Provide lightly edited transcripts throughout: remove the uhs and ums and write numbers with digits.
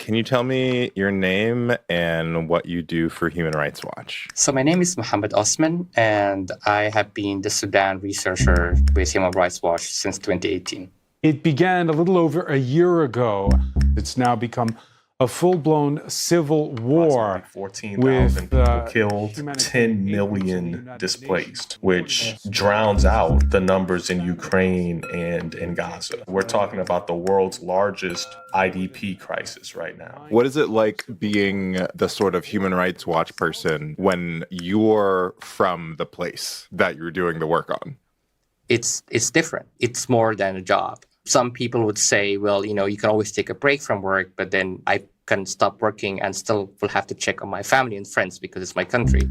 Can you tell me your name and what you do for Human Rights Watch? So my name is Mohammed Osman, and I have been the Sudan researcher with Human Rights Watch since 2018. It began a little over a year ago. It's now become a full-blown civil war. 14,000 people killed, 10 million displaced, which drowns out the numbers in Ukraine and in Gaza. We're talking about the world's largest IDP crisis right now. What is it like being the sort of Human Rights Watch person when you're from the place that you're doing the work on? It's different. It's more than a job. Some people would say, well, you can always take a break from work, but then I can stop working and still will have to check on my family and friends because it's my country.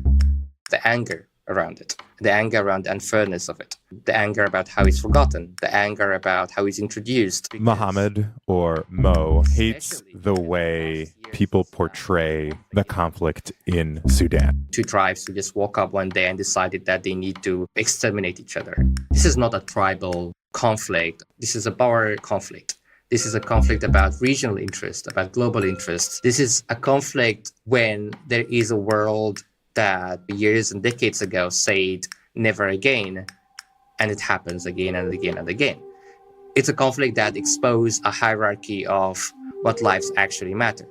The anger around it, the anger around the unfairness of it, the anger about how it's forgotten, the anger about how it's introduced. Mohammed, or Mo, hates the way people portray the conflict in Sudan. Two tribes who just woke up one day and decided that they need to exterminate each other. This is not a tribal conflict. This is a power conflict. This is a conflict about regional interest, about global interests. This is a conflict when there is a world that years and decades ago said never again, and it happens again and again and again. It's a conflict that exposed a hierarchy of what lives actually matter.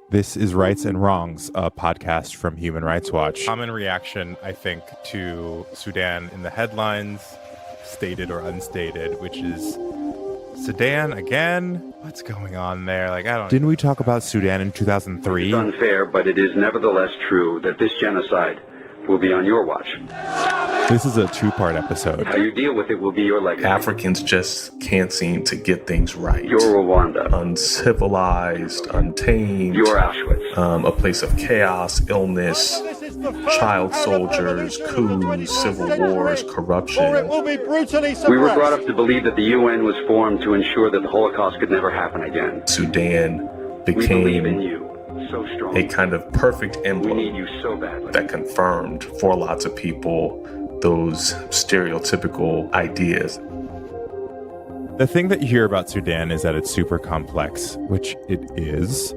This is Rights and Wrongs, a podcast from Human Rights Watch. Common reaction, I think, to Sudan in the headlines, stated or unstated, which is Sudan again? What's going on there? Didn't we talk about Sudan in 2003? It's unfair, but it is nevertheless true that this genocide will be on your watch. This is a two-part episode. How you deal with it will be your legacy. Africans just can't seem to get things right. Your Rwanda. Uncivilized, untamed. Your Auschwitz. A place of chaos, illness, child soldiers, coups, civil wars, corruption. We were brought up to believe that the UN was formed to ensure that the Holocaust could never happen again. Sudan We believe in became you so strongly. a kind of perfect We emblem need you so badly. that confirmed for lots of people those stereotypical ideas. The thing that you hear about Sudan is that it's super complex, which it is.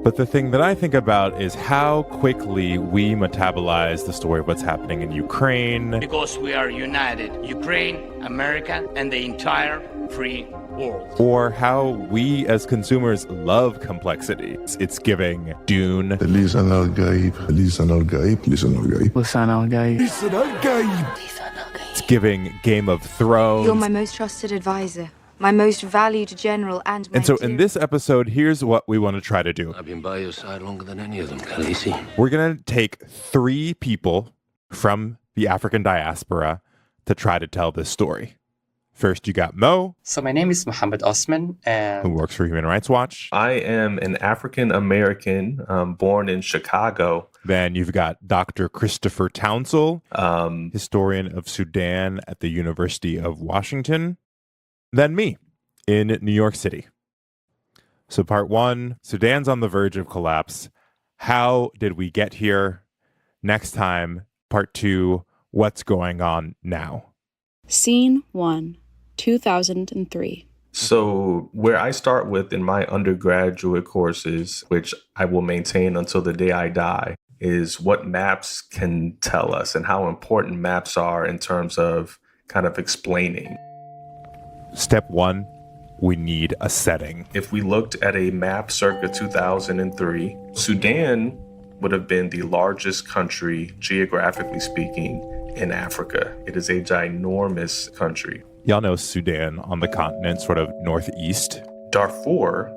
But the thing that I think about is how quickly we metabolize the story of what's happening in Ukraine. Because we are united, Ukraine, America, and the entire free world. Or how we as consumers love complexity. It's giving Dune. لسان الغيب لسان الغيب لسان الغيب لسان الغيب لسان الغيب. It's giving Game of Thrones. You're my most trusted advisor, my most valued general, and my And so dear. in this episode, here's what we want to try to do. I've been by your side longer than any of them, Khaleesi. We're going to take 3 people from the African diaspora to try to tell this story. First, you got Mo, So my name is Mohammed Osman, who and works for Human Rights Watch. I am an African American born in Chicago. Then you've got Dr. Christopher Townsell, Um, historian of Sudan at the University of Washington. Then me in New York City. So part 1, Sudan's on the verge of collapse. How did we get here? Next time, part 2, what's going on now? Scene 1, 2003. So where I start with in my undergraduate courses, which I will maintain until the day I die, is what maps can tell us and how important maps are in terms of kind of explaining. Step 1, we need a setting. If we looked at a map circa 2003, Sudan would have been the largest country, geographically speaking, in Africa. It is a ginormous country. Y'all know Sudan on the continent, sort of northeast. Darfur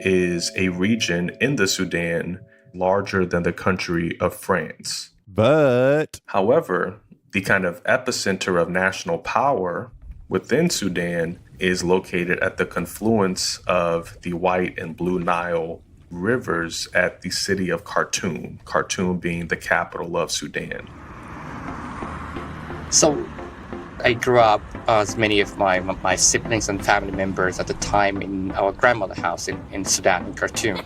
is a region in the Sudan larger than the country of France. But However, the kind of epicenter of national power within Sudan is located at the confluence of the White and Blue Nile rivers at the city of Khartoum, Khartoum being the capital of Sudan. so I grew up, as many of my siblings and family members at the time, in our grandmother's house in Sudan, in Khartoum.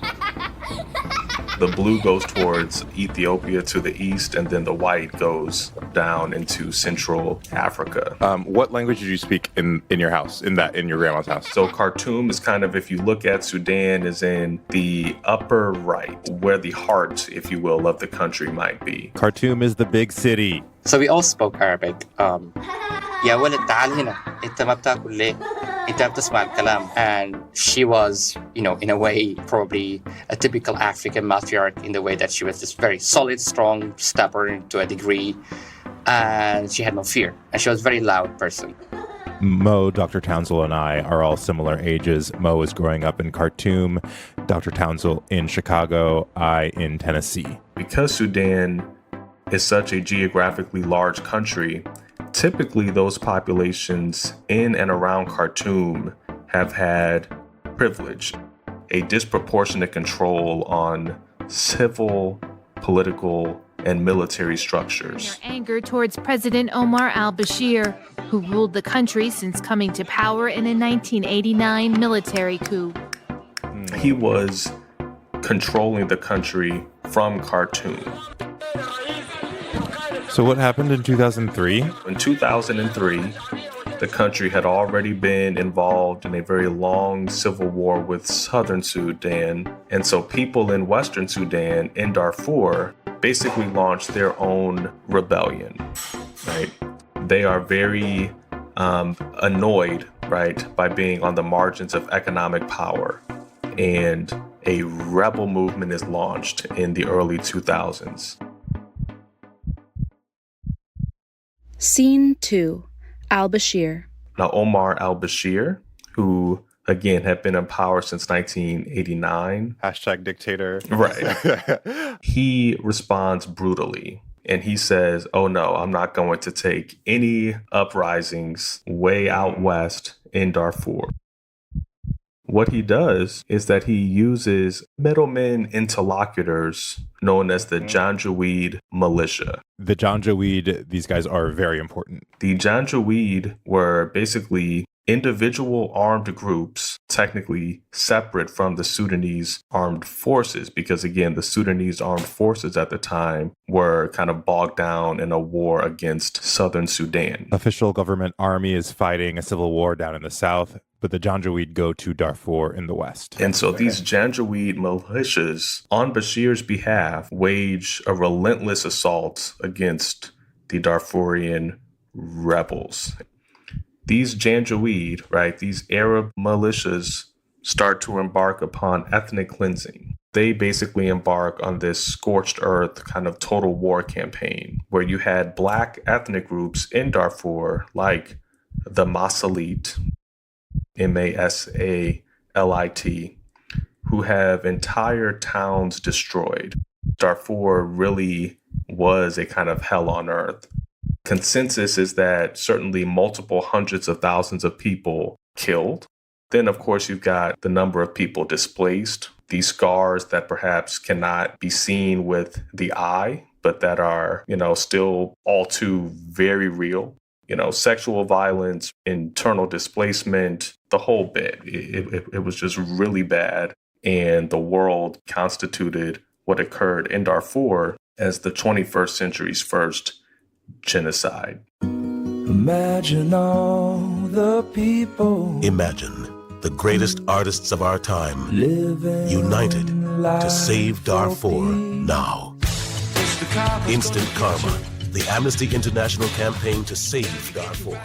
The blue goes towards Ethiopia to the east, and then the white goes down into Central Africa. What language did you speak in your house, in your grandma's house? So Khartoum is kind of, if you look at Sudan, is in the upper right, where the heart, if you will, of the country might be. Khartoum is the big city. So we all spoke Arabic. يا ولد تعال هنا انت ما بتاكل ليه انت ما بتسمع الكلام. And she was, in a way, probably a typical African matriarch in the way that she was just very solid, strong, stubborn to a degree, and she had no fear, and she was a very loud person. Mo, Dr. Townsell, and I are all similar ages. Mo is growing up in Khartoum, Dr. Townsell in Chicago, I in Tennessee. Because Sudan is such a geographically large country, typically those populations in and around Khartoum have had privilege, a disproportionate control on civil, political, and military structures. Their anger towards President Omar al-Bashir, who ruled the country since coming to power in a 1989 military coup. He was controlling the country from Khartoum. So what happened in 2003? In 2003, the country had already been involved in a very long civil war with southern Sudan. And so people in western Sudan, in Darfur, basically launched their own rebellion, right? They are very annoyed, right, by being on the margins of economic power. And a rebel movement is launched in the early 2000s. Scene 2. Al-Bashir. Now, Omar al-Bashir, who, again, had been in power since 1989. Hashtag dictator. Right. He responds brutally. And he says, oh, no, I'm not going to take any uprisings way out west in Darfur. What he does is that he uses middlemen interlocutors known as the Janjaweed militia. The Janjaweed, these guys are very important. The Janjaweed were basically individual armed groups, technically separate from the Sudanese armed forces, because again, the Sudanese armed forces at the time were kind of bogged down in a war against southern Sudan. Official government army is fighting a civil war down in the south, but the Janjaweed go to Darfur in the west. And so these Janjaweed militias, on Bashir's behalf, wage a relentless assault against the Darfurian rebels. These Janjaweed, right, these Arab militias start to embark upon ethnic cleansing. They basically embark on this scorched earth kind of total war campaign where you had black ethnic groups in Darfur like the Masalit, Masalit, who have entire towns destroyed. Darfur really was a kind of hell on earth. Consensus is that certainly multiple hundreds of thousands of people killed. Then, of course, you've got the number of people displaced, these scars that perhaps cannot be seen with the eye, but that are, still all too very real. Sexual violence, internal displacement, the whole bit. It was just really bad. And the world constituted what occurred in Darfur as the 21st century's first genocide. Imagine all the people. Imagine the greatest artists of our time united to save Darfur now. Instant Karma, the Amnesty International campaign to save Darfur.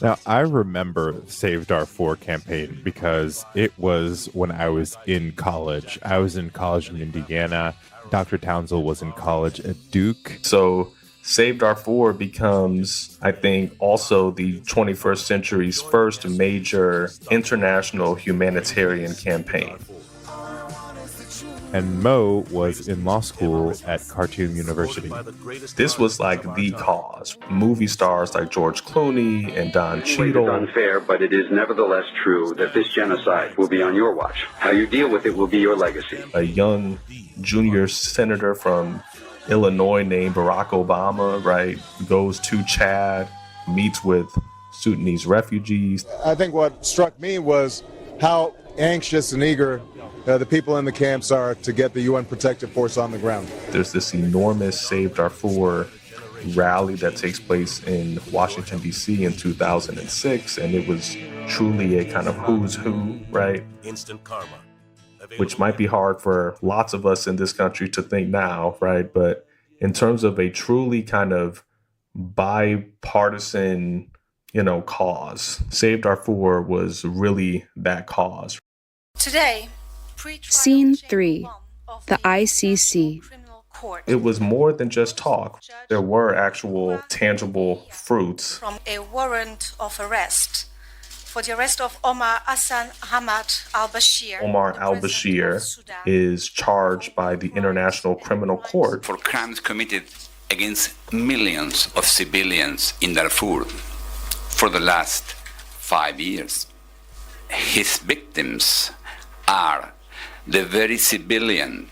Now, I remember Save Darfur campaign because it was when I was in college. I was in college in Indiana. Dr. Townsell was in college at Duke. So Save Darfur becomes, I think, also the 21st century's first major international humanitarian campaign. And Mo was in law school at Khartoum University. This was like the cause. Movie stars like George Clooney and Don Cheadle. It's unfair, but it is nevertheless true that this genocide will be on your watch. How you deal with it will be your legacy. A young junior senator from Illinois named Barack Obama, right, goes to Chad, meets with Sudanese refugees. I think what struck me was how anxious and eager the people in the camps are to get the UN protective force on the ground. There's this enormous Save Darfur rally that takes place in Washington, D.C. in 2006, and it was truly a kind of who's who, right? Instant karma. Which might be hard for lots of us in this country to think now, right? But in terms of a truly kind of bipartisan, cause, Save Darfur was really that cause. Today, Scene 3, the ICC. It was more than just talk. There were actual tangible fruits. From a warrant of arrest for the arrest of Omar Hassan Ahmad al-Bashir. Omar al-Bashir is charged by the International Criminal Court for crimes committed against millions of civilians in Darfur for the last 5 years. His victims are the very civilian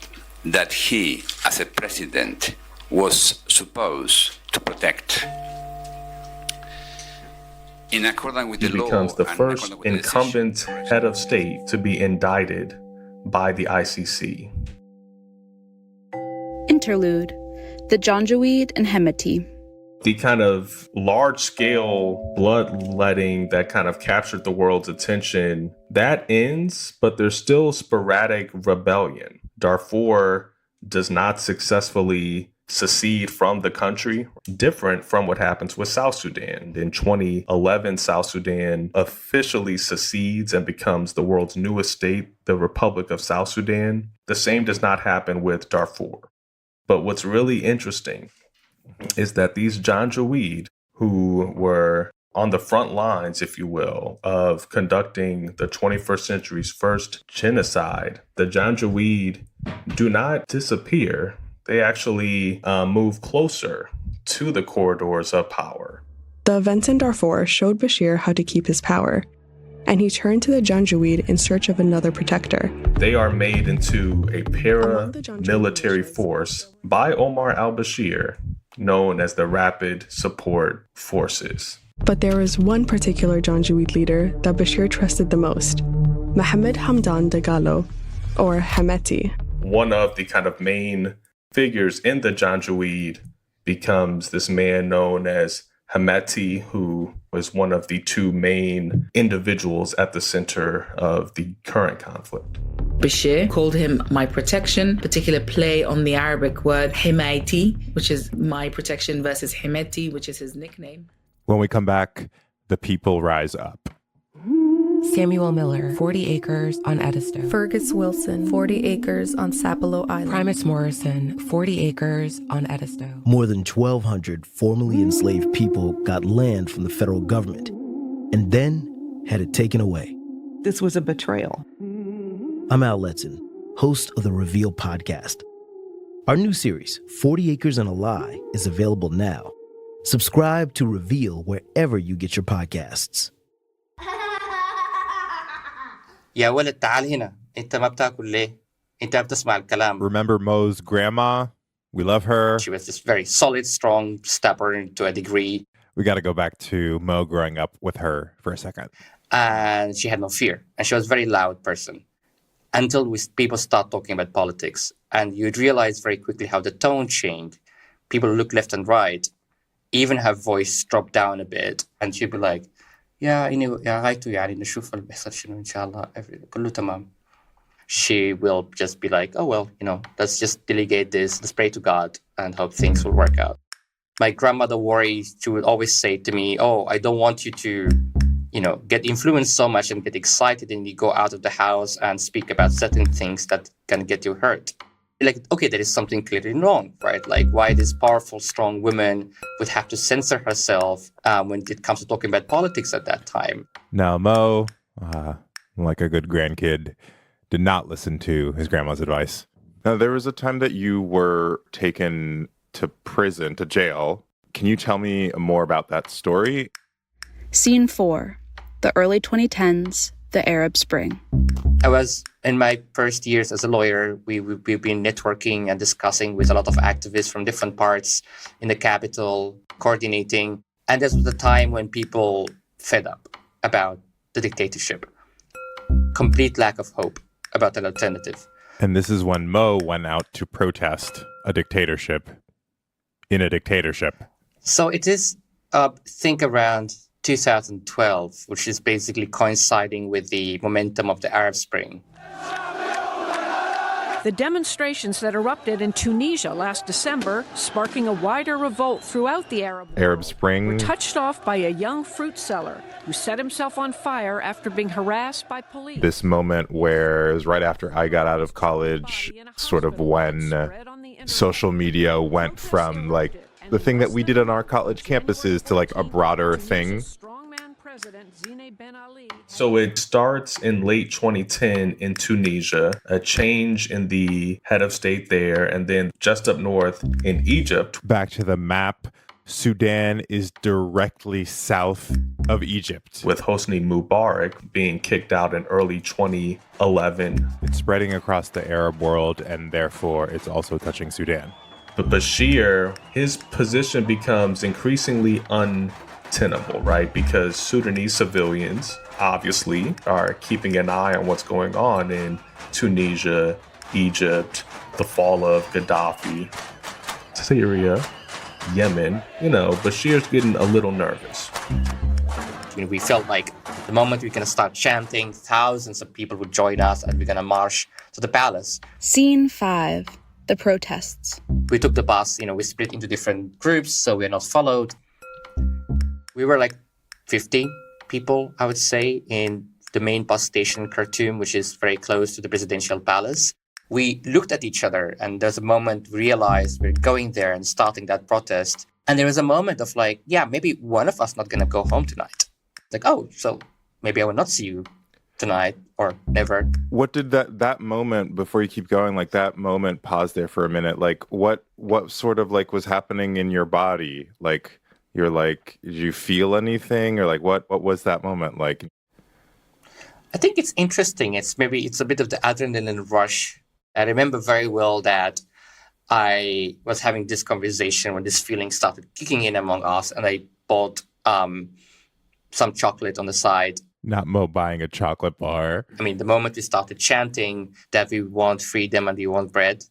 that he, as a president, was supposed to protect. In accordance with the law, he becomes the first incumbent head of state to be indicted by the ICC. Interlude, the Janjaweed and Hemeti. The kind of large-scale bloodletting that kind of captured the world's attention, that ends, but there's still sporadic rebellion. Darfur does not successfully secede from the country, different from what happens with South Sudan. In 2011, South Sudan officially secedes and becomes the world's newest state, the Republic of South Sudan. The same does not happen with Darfur. But what's really interesting is that these Janjaweed, who were on the front lines, if you will, of conducting the 21st century's first genocide, the Janjaweed do not disappear. They actually move closer to the corridors of power. The events in Darfur showed Bashir how to keep his power, and he turned to the Janjaweed in search of another protector. They are made into a paramilitary force by Omar al-Bashir, known as the Rapid Support Forces. But there was one particular Janjaweed leader that Bashir trusted the most, Mohammed Hamdan Dagalo, or Hemeti. One of the kind of main figures in the Janjaweed becomes this man known as Hemeti, who was one of the two main individuals at the center of the current conflict. Bashir called him my protection, particular play on the Arabic word Hemaiti, which is my protection, versus Hemeti, which is his nickname. When we come back, the people rise up. Samuel Miller, 40 acres on Edisto. Fergus Wilson, 40 acres on Sapelo Island. Primus Morrison, 40 acres on Edisto. More than 1,200 formerly enslaved people got land from the federal government and then had it taken away. This was a betrayal. I'm Al Letson, host of the Reveal podcast. Our new series, 40 Acres and a Lie, is available now. Subscribe to Reveal wherever you get your podcasts. يا ولد تعال هنا انت ما بتاكل ليه انت ما بتسمع الكلام. Remember Mo's grandma? We love her. She was just very solid, strong, stubborn to a degree. We got to go back to Mo growing up with her for a second. And she had no fear. And she was a very loud person until people start talking about politics. And you'd realize very quickly how the tone changed. People look left and right, even her voice dropped down a bit. And she'd be like, يا غايته يعني نشوف اللي بيحصل شنو إن شاء الله كله تمام. She will just be like, oh, well, let's just delegate this. Let's pray to God and hope things will work out. My grandmother worries. She would always say to me, oh, I don't want you to, get influenced so much and get excited and you go out of the house and speak about certain things that can get you hurt. Like, okay, there is something clearly wrong, right? Like why this powerful, strong woman would have to censor herself when it comes to talking about politics at that time. Now, Mo, like a good grandkid, did not listen to his grandma's advice. Now, there was a time that you were taken to prison, to jail. Can you tell me more about that story? Scene 4, the early 2010s, the Arab Spring. I was in my first years as a lawyer. We've been networking and discussing with a lot of activists from different parts in the capital, coordinating. And this was the time when people fed up about the dictatorship. complete lack of hope about an alternative. And this is when Mo went out to protest a dictatorship in a dictatorship. So it is, think around 2012, which is basically coinciding with the momentum of the Arab Spring. The demonstrations that erupted in Tunisia last December, sparking a wider revolt throughout the Arab Spring, were touched off by a young fruit seller who set himself on fire after being harassed by police. This moment where it was right after I got out of college, sort of when social media went from like the thing that we did on our college campuses to like a broader thing. So it starts in late 2010 in Tunisia, a change in the head of state there, and then just up north in Egypt. Back to the map, Sudan is directly south of Egypt. With Hosni Mubarak being kicked out in early 2011. It's spreading across the Arab world, and therefore it's also touching Sudan. But Bashir, his position becomes increasingly untenable, right? Because Sudanese civilians obviously are keeping an eye on what's going on in Tunisia, Egypt, the fall of Gaddafi, Syria, Yemen. You know, Bashir's getting a little nervous. We felt like the moment we're going to start chanting, thousands of people would join us and we're going to march to the palace. Scene 5, the protests. We took the bus, we split into different groups, so we're not followed. We were like 50 people, I would say, in the main bus station in Khartoum, which is very close to the presidential palace. We looked at each other, and there's a moment we realized we're going there and starting that protest. And there was a moment of like, yeah, maybe one of us not going to go home tonight. Like, oh, so maybe I will not see you tonight or never. What did that moment, before you keep going, like that moment, pause there for a minute, like what sort of like was happening in your body? Like, you're like, did you feel anything, or like what was that moment like? I think it's interesting. It's a bit of the adrenaline rush. I remember very well that I was having this conversation when this feeling started kicking in among us, and I bought some chocolate on the side. Not Mo buying a chocolate bar. I mean, the moment we started chanting that we want freedom and we want bread,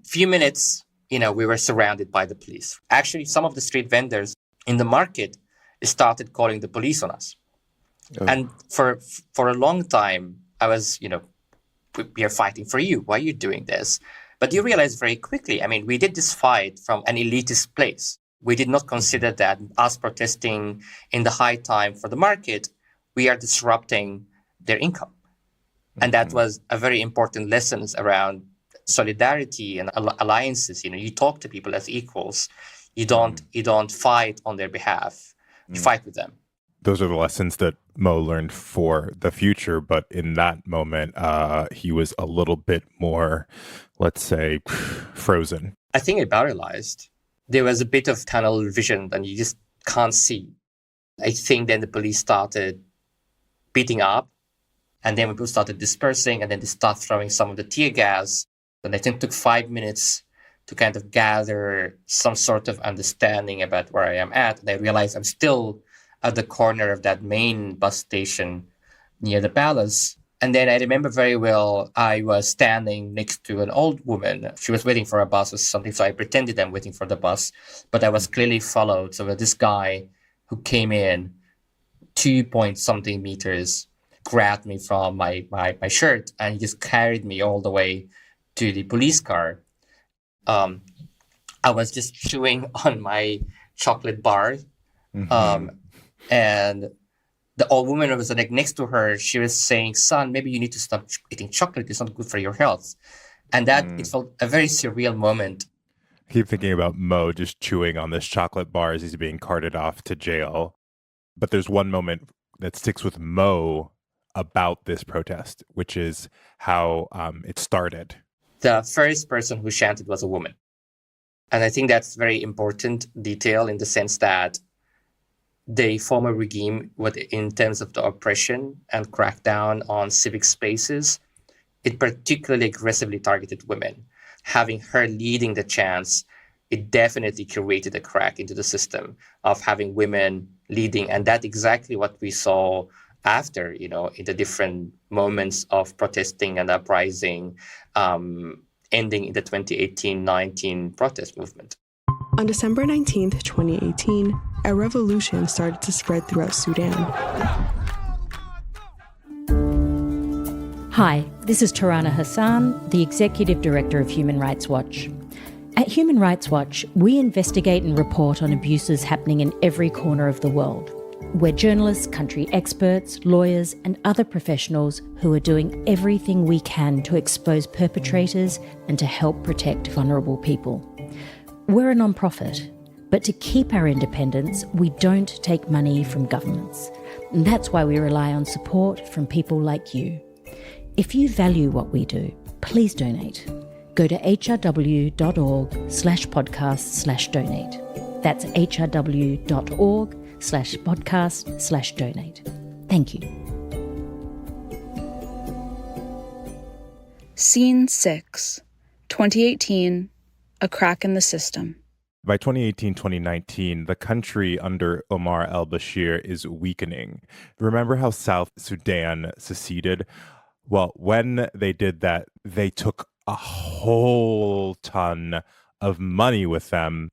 few minutes, we were surrounded by the police. Actually, some of the street vendors in the market started calling the police on us. Oh. And for a long time, I was, we are fighting for you. Why are you doing this? But you realize very quickly, I mean, we did this fight from an elitist place. We did not consider that us protesting in the high time for the market, we are disrupting their income. And that was a very important lesson around solidarity and alliances. You talk to people as equals. You don't fight on their behalf. You fight with them. Those are the lessons that Mo learned for the future. But in that moment, he was a little bit more, let's say, frozen. I think I paralyzed. There was a bit of tunnel vision and you just can't see. I think then the police started beating up, and then people started dispersing, and then they started throwing some of the tear gas. And I think it took 5 minutes to kind of gather some sort of understanding about where I am at. And I realized I'm still at the corner of that main bus station near the palace. And then I remember very well, I was standing next to an old woman. She was waiting for a bus or something, so I pretended I'm waiting for the bus. But I was clearly followed. So this guy who came in 2-point-something meters grabbed me from my shirt, and he just carried me all the way to the police car. I was just chewing on my chocolate bar. And the old woman who was like next to her, she was saying, son, maybe you need to stop eating chocolate. It's not good for your health. And that it felt a very surreal moment. I keep thinking about Mo just chewing on this chocolate bar as he's being carted off to jail. But there's one moment that sticks with Mo about this protest, which is how it started. The first person who chanted was a woman. And I think that's a very important detail in the sense that the former regime, in terms of the oppression and crackdown on civic spaces, it particularly aggressively targeted women. Having her leading the chants, it definitely created a crack into the system of having women leading. And that's exactly what we saw after, in the different moments of protesting and uprising, ending in the 2018-19 protest movement. On December 19th, 2018, a revolution started to spread throughout Sudan. Hi, this is Tarana Hassan, the Executive Director of Human Rights Watch. At Human Rights Watch, we investigate and report on abuses happening in every corner of the world. We're journalists, country experts, lawyers, and other professionals who are doing everything we can to expose perpetrators and to help protect vulnerable people. We're a non-profit, but to keep our independence, we don't take money from governments. And that's why we rely on support from people like you. If you value what we do, please donate. Go to hrw.org/podcast/donate. That's hrw.org/podcast/donate. Thank you. Scene 6, 2018, A Crack in the System. By 2018-2019, the country under Omar al-Bashir is weakening. Remember how South Sudan seceded? Well, when they did that, they took a whole ton of money with them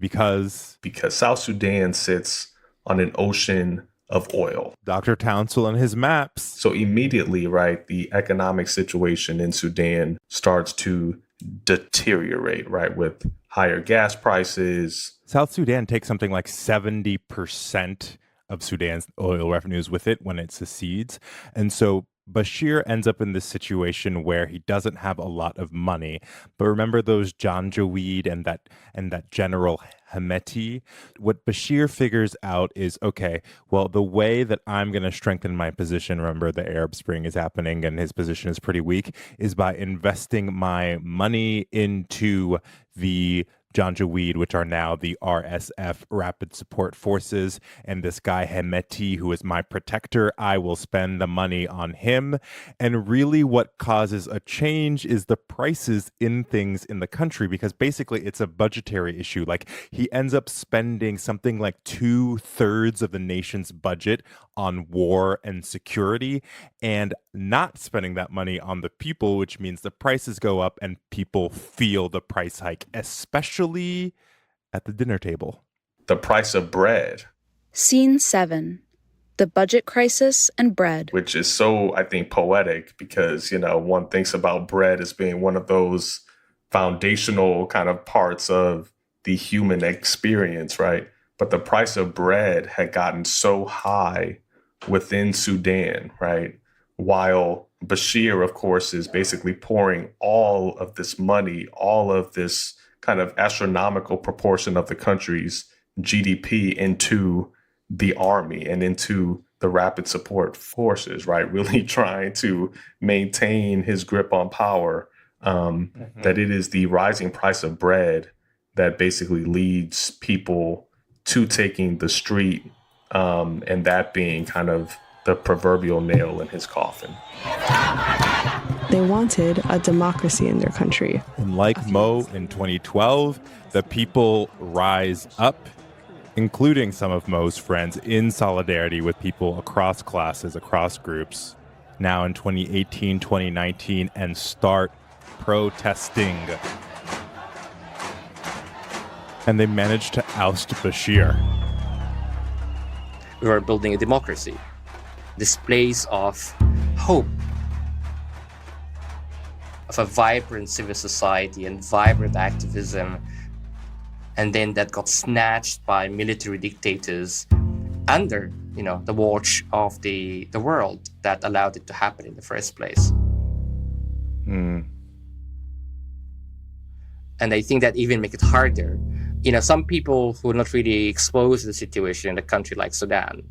because South Sudan sits on an ocean of oil. Dr. Townsell and his maps. So immediately, right, the economic situation in Sudan starts to deteriorate, right, with higher gas prices. South Sudan takes something like 70% of Sudan's oil revenues with it when it secedes. And so Bashir ends up in this situation where he doesn't have a lot of money. But remember those Janjaweed and that General Hemeti? What Bashir figures out is, okay, well, the way that I'm going to strengthen my position, remember the Arab Spring is happening and his position is pretty weak, is by investing my money into the Janjaweed, which are now the RSF, Rapid Support Forces, and this guy Hemeti, who is my protector, I will spend the money on him. And really what causes a change is the prices in things in the country, because basically it's a budgetary issue. Like, he ends up spending something like 2/3 of the nation's budget on war and security and not spending that money on the people, which means the prices go up and people feel the price hike, especially at the dinner table. The price of bread. Scene 7, The Budget Crisis and Bread. Which is so, I think, poetic because, one thinks about bread as being one of those foundational kind of parts of the human experience, right? But the price of bread had gotten so high within Sudan, right? While Bashir, of course, is basically pouring all of this money, all of this kind of astronomical proportion of the country's GDP into the army and into the rapid support forces, right? Really trying to maintain his grip on power, that it is the rising price of bread that basically leads people to taking the street, and that being kind of the proverbial nail in his coffin. They wanted a democracy in their country. And like Mo in 2012, the people rise up, including some of Mo's friends, in solidarity with people across classes, across groups, now in 2018, 2019, and start protesting. And they managed to oust Bashir. We were building a democracy, this place of hope, of a vibrant civil society and vibrant activism, and then that got snatched by military dictators under, the watch of the world that allowed it to happen in the first place. And I think that even make it harder. Some people who are not really exposed to the situation in a country like Sudan,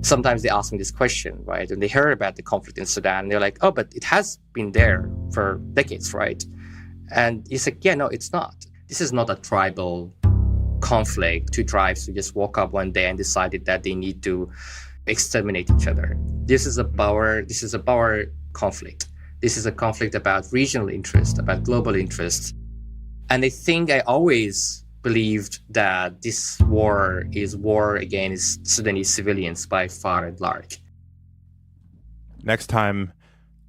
sometimes they ask me this question, right? And they hear about the conflict in Sudan, and they're like, oh, but it has been there for decades, right? And it's like, yeah, no, it's not. This is not a tribal conflict. Two tribes who just woke up one day and decided that they need to exterminate each other. This is a power conflict. This is a conflict about regional interest, about global interest. And I think I always believed that this war is war against Sudanese civilians by far and large. Next time,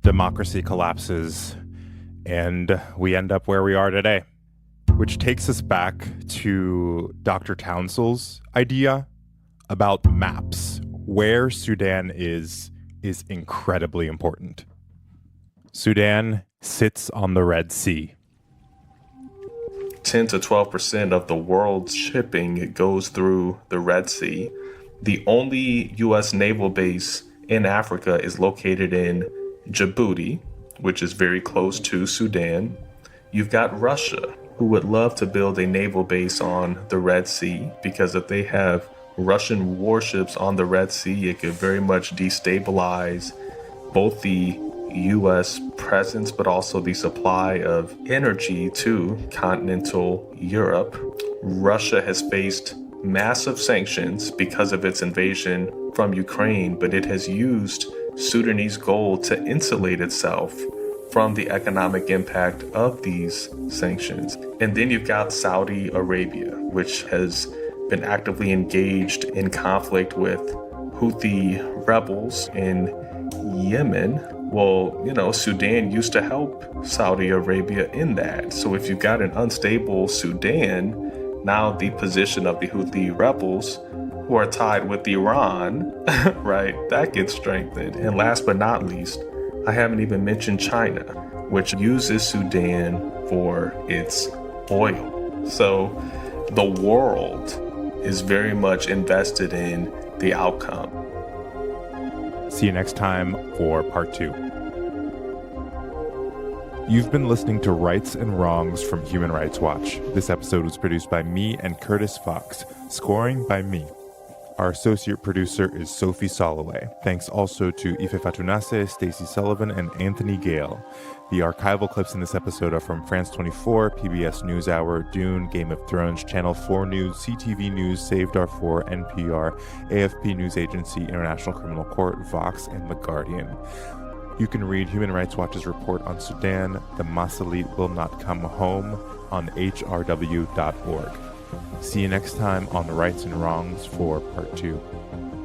democracy collapses and we end up where we are today, which takes us back to Dr. Townsell's idea about maps. Where Sudan is incredibly important. Sudan sits on the Red Sea. 10 to 12% of the world's shipping goes through the Red Sea. The only U.S. naval base in Africa is located in Djibouti, which is very close to Sudan. You've got Russia, who would love to build a naval base on the Red Sea, because if they have Russian warships on the Red Sea, it could very much destabilize both the U.S. presence, but also the supply of energy to continental Europe. Russia has faced massive sanctions because of its invasion from Ukraine, but it has used Sudanese gold to insulate itself from the economic impact of these sanctions. And then you've got Saudi Arabia, which has been actively engaged in conflict with Houthi rebels in Yemen. Well, Sudan used to help Saudi Arabia in that. So if you've got an unstable Sudan, now the position of the Houthi rebels, who are tied with Iran, right, that gets strengthened. And last but not least, I haven't even mentioned China, which uses Sudan for its oil. So the world is very much invested in the outcome. See you next time for part 2. You've been listening to Rights and Wrongs from Human Rights Watch. This episode was produced by me and Curtis Fox, scoring by me. Our associate producer is Sophie Soloway. Thanks also to Ife Fatunase, Stacey Sullivan, and Anthony Gale. The archival clips in this episode are from France 24, PBS NewsHour, Dune, Game of Thrones, Channel 4 News, CTV News, Save Darfur, NPR, AFP News Agency, International Criminal Court, Vox, and The Guardian. You can read Human Rights Watch's report on Sudan, The Masalit Will Not Come Home, on hrw.org. See you next time on Rights and Wrongs for Part 2.